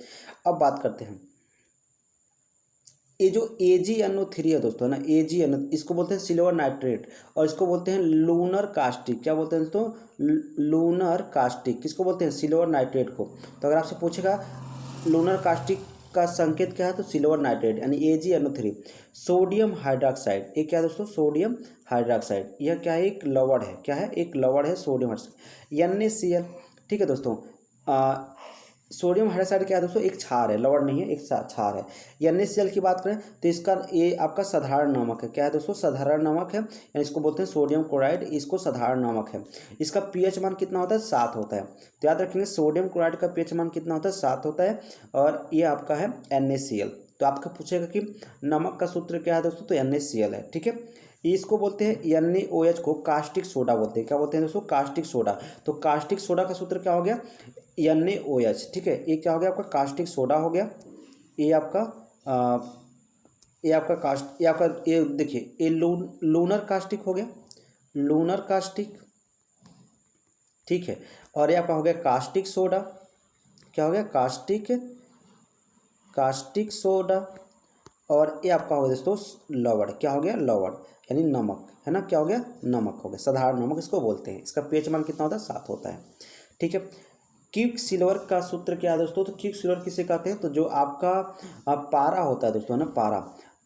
S1: अब बात करते हैं ये जो AgNO3 है दोस्तों, है ना, AgNO, इसको बोलते हैं सिल्वर नाइट्रेट और इसको बोलते हैं लूनर कास्टिक। क्या बोलते हैं दोस्तों? Lunar caustic. किसको बोलते हैं? सिल्वर नाइट्रेट को। तो अगर आपसे पूछेगा लूनर कास्टिक का संकेत क्या है, तो सिल्वर नाइट्रेट यानी AgNO3। सोडियम हाइड्रोक्साइड, ये क्या है दोस्तों? Sodium hydroxide. यह क्या है? एक लवण है। क्या है? एक लवण है सोडियम हाइड्रोक्साइड। NaCl। ठीक है दोस्तों, सोडियम हाइड्रोक्साइड क्या है दोस्तों? एक क्षार है, लवण नहीं है, एक क्षार है। NaCl की बात करें तो इसका ये आपका साधारण नमक है। क्या है दोस्तों? साधारण नमक है, यानी इसको बोलते हैं सोडियम क्लोराइड, इसको साधारण नमक है। इसका pH मान कितना होता है? 7 होता है। तो याद रखेंगे सोडियम क्लोराइड का pH मान कितना होता है? 7 होता है। और ये आपका है NaCl। तो आपका पूछेगा कि नमक का सूत्र क्या है दोस्तों? तो NaCl है। ठीक है, इसको बोलते हैं NaOH को कास्टिक सोडा बोलते हैं। क्या बोलते हैं दोस्तों? Caustic soda. तो कास्टिक सोडा का सूत्र क्या हो गया? NaOH। ठीक है, ये क्या हो गया आपका? कास्टिक सोडा हो गया। ये आपका ये देखिए ये लूनर कास्टिक हो गया, लूनर कास्टिक। ठीक है, और ये आपका हो गया कास्टिक सोडा। क्या हो गया? Caustic soda. और ये आपका हो गया दोस्तों लवण। क्या हो गया? लवण यानी नमक, है ना। क्या हो गया? नमक हो गया, साधारण नमक इसको बोलते हैं। इसका pH मान कितना होता है? 7 होता है। ठीक है, क्विक सिल्वर का सूत्र क्या है दोस्तों? तो क्विक सिल्वर किसे कहते हैं? तो जो आपका पारा होता है दोस्तों, है ना,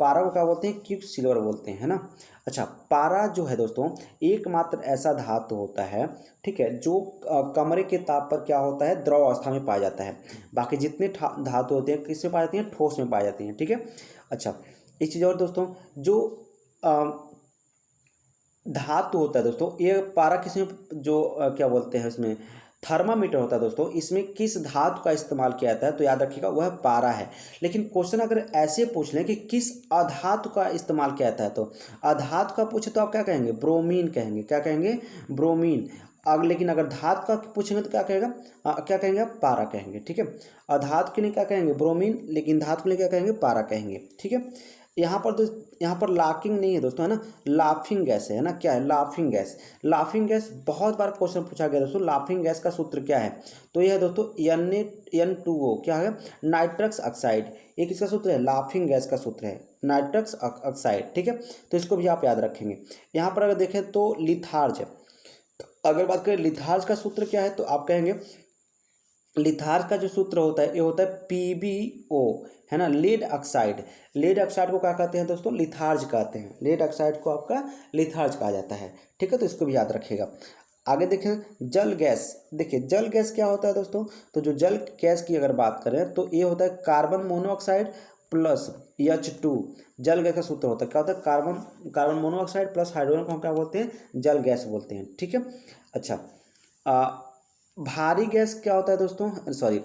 S1: पारा को क्या बोलते हैं? क्विक सिल्वर बोलते हैं, है ना। अच्छा, पारा जो है दोस्तों एकमात्र ऐसा धातु होता है, ठीक है, जो कमरे के ताप पर क्या होता है? द्रव अवस्था में पाया जाता है। बाकी जितने धातु होते हैं किसमें पाई जाती हैं? ठोस में पाई जाती हैं। ठीक है, अच्छा एक चीज़ और दोस्तों, जो धातु होता है दोस्तों, ये पारा किसमें जो क्या बोलते हैं इसमें थर्मामीटर होता है दोस्तों, इसमें किस धातु का इस्तेमाल किया जाता है? तो याद रखिएगा वह पारा है। लेकिन क्वेश्चन अगर ऐसे पूछ लें कि किस अधातु का इस्तेमाल किया जाता है, तो अधातु का पूछे तो आप क्या कहेंगे? ब्रोमीन कहेंगे। क्या कहेंगे? ब्रोमीन। लेकिन अगर धातु का पूछेंगे तो क्या कहेगा? क्या कहेंगे आप? पारा कहेंगे। ठीक है, अधातु के लिए क्या कहेंगे? ब्रोमीन, लेकिन धातु के लिए क्या कहेंगे? पारा कहेंगे। ठीक है, यहाँ पर लाफिंग नहीं है दोस्तों, है ना, लाफिंग गैस है ना। क्या है? Laughing gas. लाफिंग गैस बहुत बार क्वेश्चन पूछा गया दोस्तों, लाफिंग गैस का सूत्र क्या है? तो यह है दोस्तों N2O। क्या है? Nitrous oxide. ये किसका सूत्र है? लाफिंग गैस का सूत्र है, नाइट्रस ऑक्साइड। ठीक है, तो इसको भी आप याद रखेंगे। यहाँ पर अगर देखें तो लिथार्ज है। अगर बात करें लिथार्ज का सूत्र क्या है, तो आप कहेंगे लिथार्ज का जो सूत्र होता है ये होता है PbO, है ना, लीड ऑक्साइड। लीड ऑक्साइड को क्या कहते हैं दोस्तों? लिथार्ज कहते हैं। लीड ऑक्साइड को आपका लिथार्ज कहा जाता है। ठीक है, तो इसको भी याद रखिएगा। आगे देखें जल गैस। देखिए जल गैस क्या होता है दोस्तों? तो जो जल गैस की अगर बात करें तो ये होता है कार्बन मोनोऑक्साइड प्लस H2। जल गैस का सूत्र होता है, क्या होता है? कार्बन मोनोऑक्साइड प्लस हाइड्रोजन को हम क्या बोलते हैं? जल गैस बोलते हैं। ठीक है, अच्छा भारी गैस क्या होता है दोस्तों? सॉरी,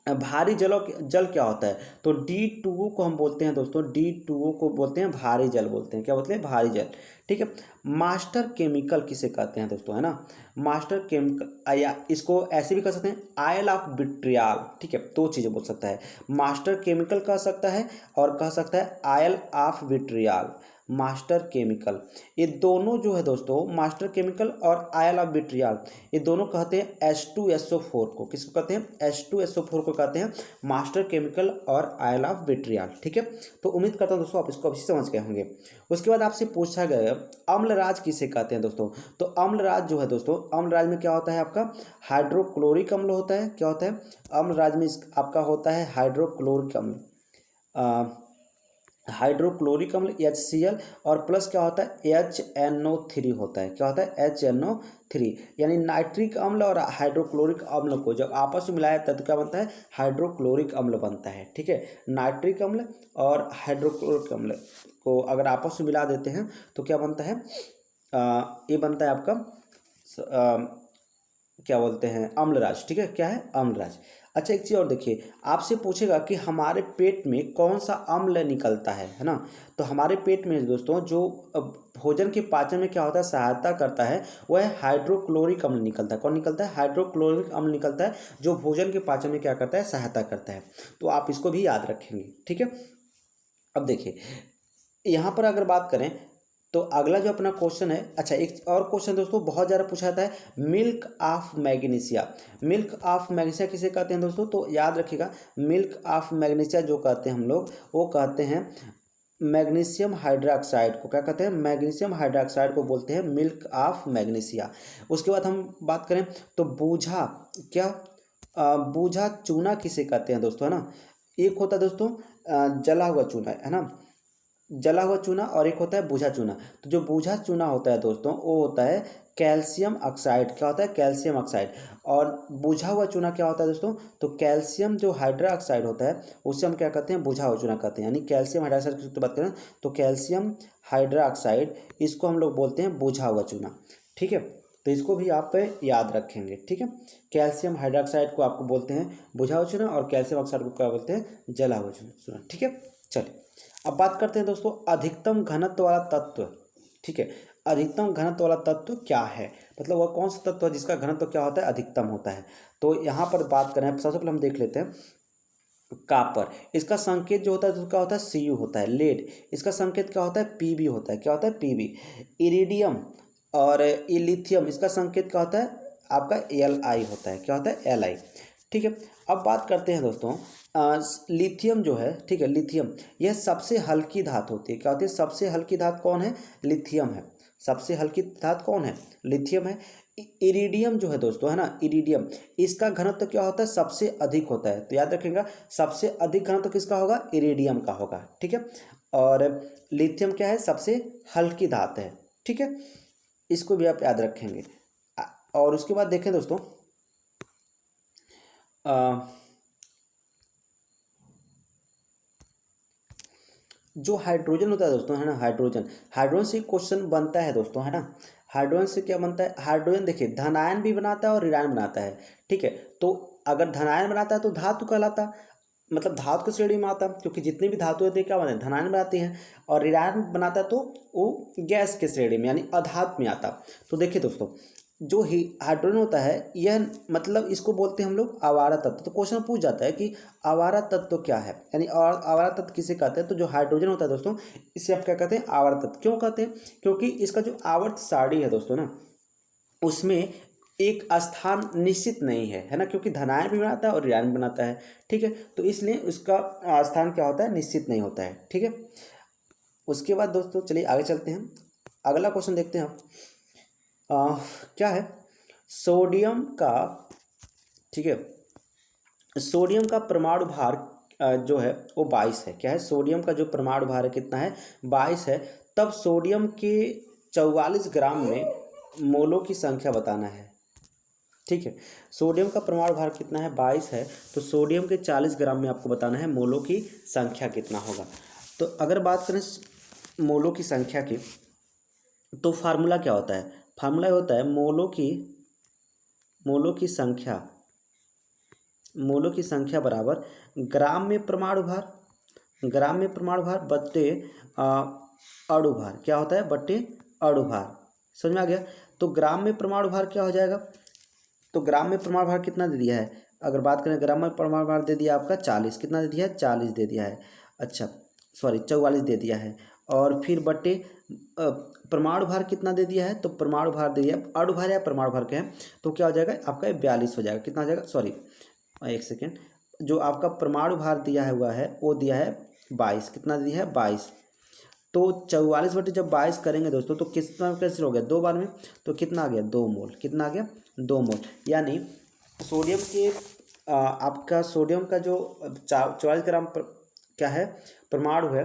S1: भारी जल क्या होता है? तो D2O को हम बोलते हैं दोस्तों, D2O को बोलते हैं भारी जल बोलते हैं। क्या बोलते हैं? भारी जल। ठीक है, मास्टर केमिकल किसे कहते हैं दोस्तों, है ना, मास्टर केमिकल, या इसको ऐसे भी कह सकते हैं आयल ऑफ विट्रियाल। ठीक है, दो चीज़ें बोल सकता है, मास्टर केमिकल कह सकता है और कह सकता है आयल ऑफ विट्रियाल। मास्टर केमिकल, ये दोनों जो है दोस्तों, मास्टर केमिकल और आयल ऑफ विट्रियाल, ये दोनों कहते हैं H2SO4 को। किसको कहते हैं? H2SO4 को कहते हैं मास्टर केमिकल और आयल ऑफ विट्रियाल। ठीक है, तो उम्मीद करता हूँ दोस्तों आप इसको अभी समझ गए होंगे। उसके बाद आपसे पूछा गया अम्लराज किसे कहते हैं दोस्तों? तो अम्लराज जो है दोस्तों, अम्लराज में क्या होता है आपका? हाइड्रोक्लोरिक अम्ल होता है। क्या होता है? अम्लराज में आपका होता है हाइड्रोक्लोरिक अम्ल, हाइड्रोक्लोरिक अम्ल HCl, और प्लस क्या होता है? HNO3 होता है। क्या होता है? HNO3, यानी नाइट्रिक अम्ल और हाइड्रोक्लोरिक अम्ल को जब आपस में मिलाया जाता है तो क्या बनता है? हाइड्रोक्लोरिक अम्ल बनता है। ठीक है, नाइट्रिक अम्ल और हाइड्रोक्लोरिक अम्ल को अगर आपस में मिला देते हैं तो क्या बनता है? ये बनता है आपका क्या बोलते हैं? अम्लराज। ठीक है, क्या है? अम्लराज। अच्छा एक चीज़ और देखिए, आपसे पूछेगा कि हमारे पेट में कौन सा अम्ल निकलता है ना। तो हमारे पेट में दोस्तों जो भोजन के पाचन में क्या होता है, सहायता करता है, वह है हाइड्रोक्लोरिक अम्ल निकलता है। कौन निकलता है? हाइड्रोक्लोरिक अम्ल निकलता है, जो भोजन के पाचन में क्या करता है, सहायता करता है। तो आप इसको भी याद रखेंगे। ठीक है, अब देखिए यहाँ पर अगर बात करें तो अगला जो अपना क्वेश्चन है, अच्छा एक और क्वेश्चन दोस्तों बहुत ज़्यादा पूछा जाता है, milk of magnesia. Milk of magnesia किसे कहते हैं दोस्तों? तो याद रखिएगा, मिल्क ऑफ मैग्नीशिया जो कहते हैं हम लोग, वो कहते हैं मैग्नीशियम हाइड्रोक्साइड को। क्या कहते हैं? मैग्नीशियम हाइड्रोक्साइड को बोलते हैं मिल्क ऑफ मैग्नीशिया। उसके बाद हम बात करें तो बूझा, क्या बूझा चूना किसे कहते हैं दोस्तों, है ना? एक होता है दोस्तों जला हुआ चूना, है ना, जला हुआ चूना, और एक होता है बूझा चूना। तो जो बूझा चूना होता है दोस्तों, वो होता है कैल्शियम ऑक्साइड। क्या होता है? Calcium oxide. और बूझा हुआ चूना क्या होता है दोस्तों? तो कैल्शियम जो हाइड्रोक्साइड होता है उसे हम क्या कहते हैं? बूझा हुआ चूना कहते हैं। यानी कैल्शियम हाइड्रोक्साइड की बात करें तो कैल्शियम हाइड्रोक्साइड, इसको हम लोग बोलते हैं बूझा हुआ चूना। ठीक है, तो इसको भी आप याद रखेंगे। ठीक है, कैल्शियम हाइड्रोक्साइड को आपको बोलते हैं बुझा हुआ चूना, और कैल्शियम ऑक्साइड को क्या बोलते हैं? जला हुआ चूना। ठीक है, चलिए अब बात करते हैं दोस्तों अधिकतम घनत्व वाला तत्व। ठीक है, अधिकतम घनत्व वाला तत्व क्या है, मतलब वह कौन सा तत्व है जिसका घनत्व क्या होता है? अधिकतम होता है। तो यहाँ पर बात करें, सबसे पहले हम देख लेते हैं कापर। इसका संकेत जो होता है तो क्या होता है? Cu होता है। लेड, इसका संकेत क्या होता है? Pb होता है। क्या होता है? Pb। इरिडियम और लिथियम, इसका संकेत क्या होता है? आपका Li होता है। क्या होता है? Li। ठीक है, अब बात करते हैं दोस्तों लिथियम जो है, ठीक है, लिथियम यह सबसे हल्की धातु होती है। क्या होती है? सबसे हल्की धातु कौन है? लिथियम है। सबसे हल्की धातु कौन है? लिथियम है। इरिडियम जो है दोस्तों, है ना, इरिडियम, इसका घनत्व क्या होता है? सबसे अधिक होता है। तो याद रखिएगा, सबसे अधिक घनत्व किसका होगा? इरिडियम का होगा। ठीक है, और लिथियम क्या है? सबसे हल्की धातु है। ठीक है, इसको भी आप याद रखेंगे। और उसके बाद देखें दोस्तों जो हाइड्रोजन होता है दोस्तों, है ना, हाइड्रोजन, हाइड्रोजन से क्वेश्चन बनता है दोस्तों, है ना। हाइड्रोजन से क्या बनता है? हाइड्रोजन देखिए धनायन भी बनाता है और ऋणायन बनाता है। ठीक है, तो अगर धनायन बनाता है तो धातु कहलाता, मतलब धातु की श्रेणी में आता, क्योंकि जितनी भी धातु होती है क्या बनाते हैं? धनायन बनाती हैं। और ऋणायन बनाता है तो वो गैस के श्रेणी में यानी अधातु में आता। तो देखिए दोस्तों, जो ही हाइड्रोजन होता है यह मतलब इसको बोलते हैं हम लोग आवारा तत्व। तो क्वेश्चन पूछ जाता है कि आवारा तत्व क्या है, यानी और आवारा तत्व किसे कहते हैं? तो जो हाइड्रोजन होता है दोस्तों, इसे आप क्या कहते हैं? आवारा तत्व। क्यों कहते हैं? क्योंकि इसका जो आवर्त सारणी है दोस्तों ना, उसमें एक स्थान निश्चित नहीं है, है ना, क्योंकि धनायन भी बनाता है और ऋणायन बनाता है। ठीक है, तो इसलिए उसका स्थान क्या होता है? निश्चित नहीं होता है। ठीक है, उसके बाद दोस्तों चलिए आगे चलते हैं, अगला क्वेश्चन देखते हैं हम। क्या है? सोडियम का, ठीक है, सोडियम का परमाणु भार जो है वो 22 है। क्या है? सोडियम का जो परमाणु भार है कितना है? 22 है। तब सोडियम के 44 ग्राम में मोलों की संख्या बताना है। ठीक है, सोडियम का परमाणु भार कितना है? 22 है। तो सोडियम के 40 ग्राम में आपको बताना है मोलों की संख्या कितना होगा। तो अगर बात करें मोलों की संख्या की, तो फार्मूला क्या होता है? फार्मूला होता है मोलों की संख्या, मोलों की संख्या बराबर ग्राम में परमाणु भार, ग्राम में परमाणु भार बट्टे अणु भार। क्या होता है? बट्टे अणु भार। समझ में आ गया? तो ग्राम में परमाणु भार क्या हो जाएगा? तो ग्राम में परमाणु भार कितना दे दिया है? अगर बात करें ग्राम में परमाणु भार दे दिया आपका 40। कितना दे दिया है? 40 दे दिया है। अच्छा सॉरी 44 दे दिया है। और फिर बट्टे परमाणु भार कितना दे दिया है? तो परमाणु भार दे दिया, अणु भार या परमाणु भार के हैं, तो क्या हो जाएगा आपका? 42 हो जाएगा। कितना हो जाएगा? सॉरी एक सेकेंड, जो आपका परमाणु भार दिया है हुआ है वो दिया है 22। कितना दिया है? 22। तो 44 बटे जब 22 करेंगे दोस्तों तो कितना कैंसिल हो गया? 2 बार में, तो कितना आ गया? 2 मोल। कितना आ गया? 2 मोल। यानी सोडियम के आपका सोडियम का जो 44 ग्राम क्या है? परमाणु है,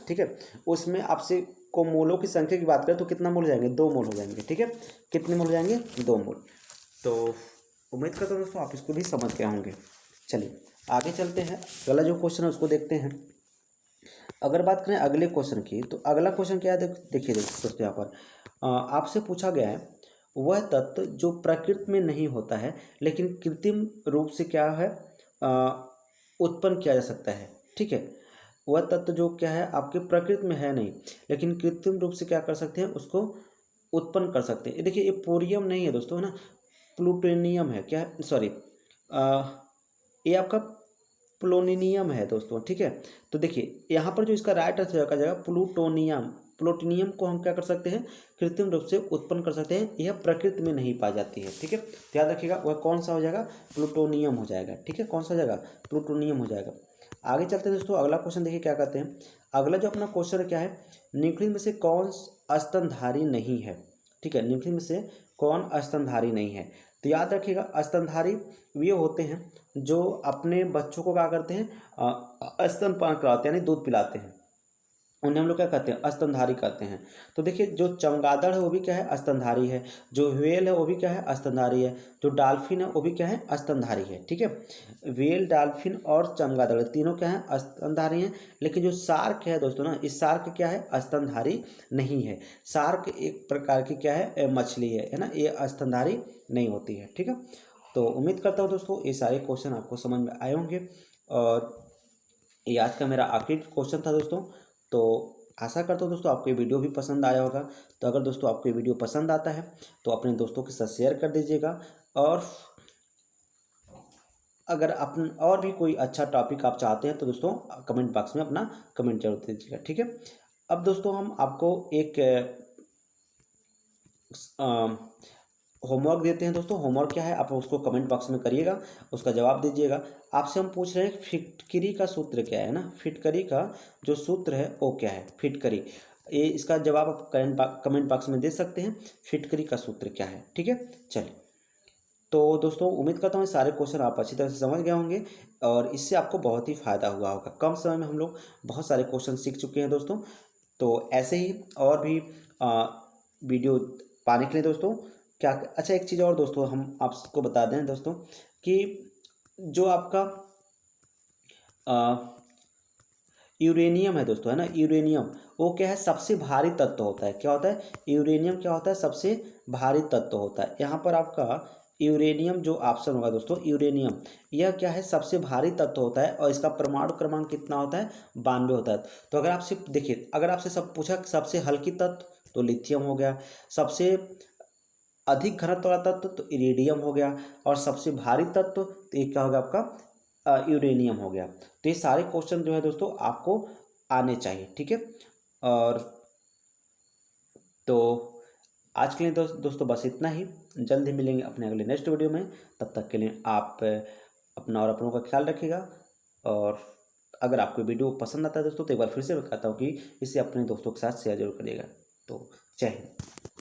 S1: ठीक है, उसमें आपसे को मोलों की संख्या की बात करें तो कितना मोल हो जाएंगे? 2 मोल हो जाएंगे। ठीक है, कितने मोल हो जाएंगे? 2 मोल। तो उम्मीद करता हूँ दोस्तों आप इसको भी समझ गए होंगे। चलिए आगे चलते हैं, अगला जो क्वेश्चन है उसको देखते हैं। अगर बात करें अगले क्वेश्चन की, तो अगला क्वेश्चन क्या है? देखिए दोस्तों, यहाँ पर आपसे पूछा गया है वह तत्व जो प्रकृति में नहीं होता है लेकिन कृत्रिम रूप से क्या है उत्पन्न किया जा सकता है। ठीक है, वह तत्व जो क्या है आपके प्रकृति में है नहीं लेकिन कृत्रिम रूप से क्या कर सकते हैं? उसको उत्पन्न कर सकते हैं। देखिए ये पोरियम नहीं है दोस्तों, है ना, प्लूटोनियम है। क्या है? सॉरी ये आपका प्लोनिनियम है दोस्तों। ठीक है, तो देखिए यहाँ पर जो इसका राइट आंसर का जाएगा प्लूटोनियम, प्लूटोनियम को हम क्या कर सकते हैं, कृत्रिम रूप से उत्पन्न कर सकते हैं, यह प्रकृति में नहीं पाई जाती है। ठीक है, तो याद रखिएगा वह कौन सा हो जाएगा, प्लूटोनियम हो जाएगा। ठीक है, कौन सा हो जाएगा, प्लूटोनियम हो जाएगा। आगे चलते हैं दोस्तों, अगला क्वेश्चन देखिए क्या कहते हैं। अगला जो अपना क्वेश्चन क्या है, निम्नलिखित में से कौन स्तनधारी नहीं है। ठीक है, निम्नलिखित में से कौन स्तनधारी नहीं है। तो याद रखिएगा स्तनधारी वे होते हैं जो अपने बच्चों को क्या करते हैं, स्तनपान कराते हैं, यानी दूध पिलाते हैं, उन्हें हम लोग क्या कहते हैं, स्तनधारी कहते हैं। तो देखिए जो चमगादड़ है वो भी क्या है, स्तनधारी है। जो व्हेल है वो भी क्या है, स्तनधारी है। जो डॉल्फिन है वो भी क्या है, स्तनधारी है। ठीक है, व्हेल, डॉल्फिन और चमगादड़ तीनों क्या है, स्तनधारी हैं। लेकिन जो शार्क है दोस्तों ना, इस शार्क क्या है, स्तनधारी नहीं है। शार्क एक प्रकार की क्या है, मछली है ना, ये स्तनधारी नहीं होती है। ठीक है, तो उम्मीद करता हूँ दोस्तों ये सारे क्वेश्चन आपको समझ में आए होंगे, और ये आज का मेरा आखिरी क्वेश्चन था दोस्तों। तो आशा करता हूँ दोस्तों आपको ये वीडियो भी पसंद आया होगा। तो अगर दोस्तों आपको ये वीडियो पसंद आता है तो अपने दोस्तों के साथ शेयर कर दीजिएगा, और अगर अपन और भी कोई अच्छा टॉपिक आप चाहते हैं तो दोस्तों कमेंट बॉक्स में अपना कमेंट जरूर दीजिएगा। ठीक है, अब दोस्तों हम आपको एक होमवर्क देते हैं दोस्तों। होमवर्क क्या है, आप उसको कमेंट बॉक्स में करिएगा, उसका जवाब दीजिएगा। आपसे हम पूछ रहे हैं फिटकरी का सूत्र क्या है ना, फिटकरी का जो सूत्र है वो क्या है, फिटकरी, ये इसका जवाब आप कमेंट बॉक्स में दे सकते हैं, फिटकरी का सूत्र क्या है। ठीक है, चलिए, तो दोस्तों उम्मीद करता हूँ ये सारे क्वेश्चन आप अच्छी तरह से समझ गए होंगे, और इससे आपको बहुत ही फ़ायदा हुआ होगा। कम समय में हम लोग बहुत सारे क्वेश्चन सीख चुके हैं दोस्तों। तो ऐसे ही और भी वीडियो पाने के लिए दोस्तों क्या, अच्छा एक चीज़ और दोस्तों हम आपको बता दें दोस्तों कि जो आपका यूरेनियम है दोस्तों, है ना, यूरेनियम वो क्या है, सबसे भारी तत्व होता है। क्या होता है, यूरेनियम क्या होता है, सबसे भारी तत्व होता है। यहाँ पर आपका यूरेनियम जो ऑप्शन होगा दोस्तों, यूरेनियम यह क्या है, सबसे भारी तत्व होता है, और इसका परमाणु क्रमांक कितना होता है, 92 होता है। तो अगर आपसे देखिए, अगर आपसे सब पूछा सबसे हल्की तत्व तो लिथियम हो गया, सबसे अधिक घनत्व वाला तत्व तो इरिडियम हो गया, और सबसे भारी तत्व तो ये क्या होगा आपका, यूरेनियम हो गया। तो ये सारे क्वेश्चन जो है दोस्तों आपको आने चाहिए। ठीक है, और तो आज के लिए दोस्तों बस इतना ही। जल्द ही मिलेंगे अपने अगले नेक्स्ट वीडियो में। तब तक के लिए आप अपना और अपनों का ख्याल रखिएगा, और अगर आपको वीडियो पसंद आता है दोस्तों तो एक बार फिर से मैं कहता हूँ कि इसे अपने दोस्तों के साथ शेयर जरूर करिएगा। तो जय हिंद।